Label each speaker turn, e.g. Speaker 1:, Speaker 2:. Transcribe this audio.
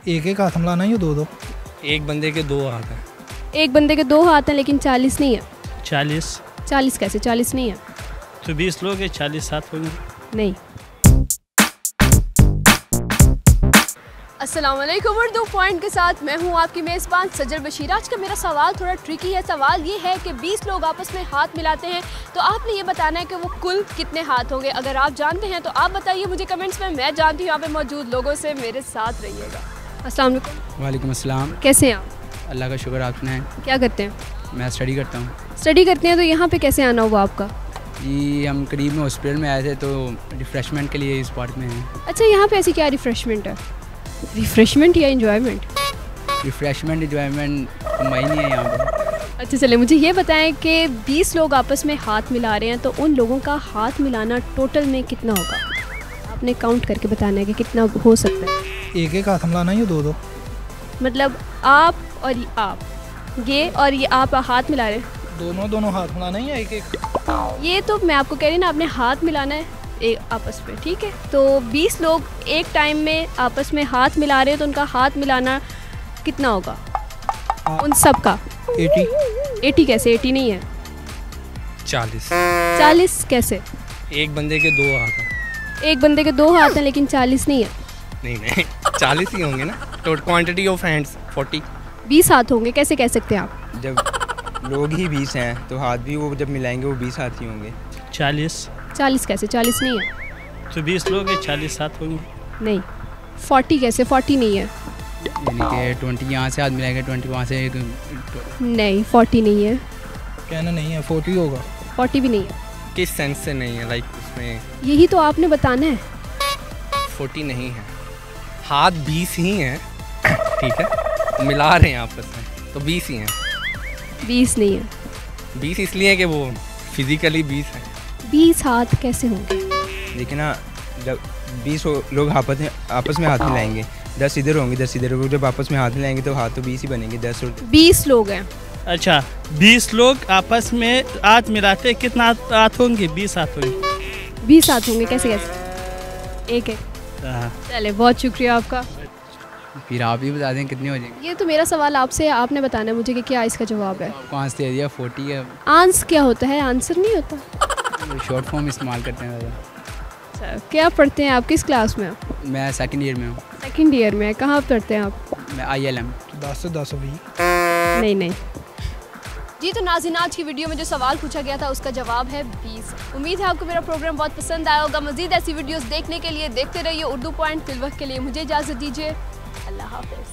Speaker 1: एक एक हाथ मिलाना या दो दो?
Speaker 2: एक बंदे के दो हाथ हैं।
Speaker 3: एक बंदे के दो हाथ हैं लेकिन 40 नहीं है।
Speaker 2: 40?
Speaker 3: 40 कैसे? 40 नहीं है।
Speaker 2: तो 20 लोग हैं, 40 साथ होंगे।
Speaker 3: नहीं। अस्सलाम वालेकुम, उर्दू पॉइंट के साथ मैं हूं आपकी मेज़बान सजल बशीर। आज का मेरा सवाल थोड़ा ट्रिकी है। सवाल ये है कि 20 लोग आपस में हाथ मिलाते हैं तो आपने ये बताना है कि वो कुल कितने हाथ होंगे। अगर आप जानते हैं तो आप बताइए मुझे कमेंट्स में। मैं जानती हूँ यहाँ पे मौजूद लोगों से, मेरे साथ रहिएगा। अस्सलाम वालेकुम।
Speaker 4: वालेकुम अस्सलाम।
Speaker 3: कैसे हैं आप?
Speaker 4: अल्लाह का शुक्र, आप सुनाएं?
Speaker 3: क्या करते हैं?
Speaker 4: मैं स्टडी करता हूँ।
Speaker 3: स्टडी करते हैं, तो यहाँ पे कैसे आना हुआ आपका?
Speaker 4: जी, हम करीब में हॉस्पिटल में आए थे तो रिफ़्रेशमेंट के लिए इस पार्क में हैं।
Speaker 3: अच्छा, यहाँ पे ऐसी क्या रिफ़्रेशमेंट है? रिफ़्रेशमेंट या इंजॉयमेंट?
Speaker 4: रिफ़्रेशमेंट इंजॉयमेंट कंबाइन ही है यहाँ पे।
Speaker 3: अच्छा चले, मुझे ये बताएं कि 20 लोग आपस में हाथ मिला रहे हैं तो उन लोगों का हाथ मिलाना टोटल में कितना होगा? आपने काउंट करके बताना है कि कितना हो सकता है।
Speaker 1: एक एक हाथ मिलाना या दो दो?
Speaker 3: मतलब आप और ये और ये आप हाथ मिला रहे हैं?
Speaker 1: दोनों हाथ मिलाना है या एक एक?
Speaker 3: ये तो मैं आपको कह रही ना, आपने हाथ मिलाना है एक आपस में, ठीक है? तो 20 लोग एक टाइम में आपस में हाथ मिला रहे हैं तो उनका हाथ मिलाना कितना होगा उन सब का? 80 कैसे? 80 नहीं है। 40 कैसे?
Speaker 2: एक बंदे के दो हाथ हैं।
Speaker 3: एक बंदे के दो हाथ हैं लेकिन 40 नहीं है।
Speaker 2: नहीं 40 ही होंगे ना। तो क्वांटिटी ऑफ हैंड्स 40।
Speaker 3: 20 हाथ होंगे, कैसे कह सकते हैं आप?
Speaker 5: जब लोग ही 20 हैं तो हाथ भी वो जब मिलाएंगे वो 20 हाथ ही होंगे।
Speaker 3: 40 कैसे? 40 नहीं है।
Speaker 2: तो 20 लोग हैं, 40 साथ होंगे।
Speaker 3: नहीं। 40 कैसे? 40 नहीं है।
Speaker 4: यानी कि 20 यहाँ से हाथ मिलाएंगे, 20 वहाँ से।
Speaker 3: नहीं, 40 नहीं है।
Speaker 1: कहना नहीं है, 40 होगा।
Speaker 3: 40 भी नहीं है।
Speaker 2: किस सेंस से नहीं है? लाइक उसमें
Speaker 3: यही तो आपने बताना है।
Speaker 2: 40 नहीं है, हाथ 20 ही हैं। ठीक है, मिला रहे हैं आपस में तो 20 ही हैं।
Speaker 3: 20 नहीं है।
Speaker 2: 20 इसलिए कि वो फिजिकली 20 हैं।
Speaker 3: 20 हाथ कैसे होंगे?
Speaker 5: देखिए ना, जब 20 लोग आपस में हाथ मिलाएंगे, 10 इधर होंगे 10 इधर होंगे। जब आपस में हाथ मिलाएंगे तो हाथ तो 20 ही बनेंगे।
Speaker 3: 20 लोग हैं।
Speaker 2: अच्छा, 20 लोग आपस में हाथ मिलाते, कितना हाथ होंगे? 20 हाथ होंगे।
Speaker 3: 20 हाथ होंगे, कैसे? एक चले, बहुत शुक्रिया आपका।
Speaker 4: फिर आप ही बता दें कितने हो जाएंगे।
Speaker 3: ये तो मेरा सवाल आपसे, आपने बताना है मुझे कि क्या इसका जवाब है।
Speaker 4: आंसर दे दिया, 40 है।
Speaker 3: आंसर क्या होता है? आंसर नहीं होता।
Speaker 4: शॉर्ट फॉर्म इस्तेमाल करते हैं ज़्यादा।
Speaker 3: अच्छा, क्या पढ़ते हैं आप? किस क्लास में?
Speaker 4: मैं सेकंड ईयर में हूँ।
Speaker 3: सेकंड ईयर में? कहाँ पढ़ते हैं आप?
Speaker 4: मैं ILM।
Speaker 1: 10 से 10 भी
Speaker 3: नहीं। जी, तो नाज़रीन, आज की वीडियो में जो सवाल पूछा गया था उसका जवाब है 20। उम्मीद है आपको मेरा प्रोग्राम बहुत पसंद आया होगा। मज़ीद ऐसी वीडियोस देखने के लिए देखते रहिए उर्दू पॉइंट। फिल वक्त के लिए मुझे इजाज़त दीजिए। अल्लाह हाफ़िज़।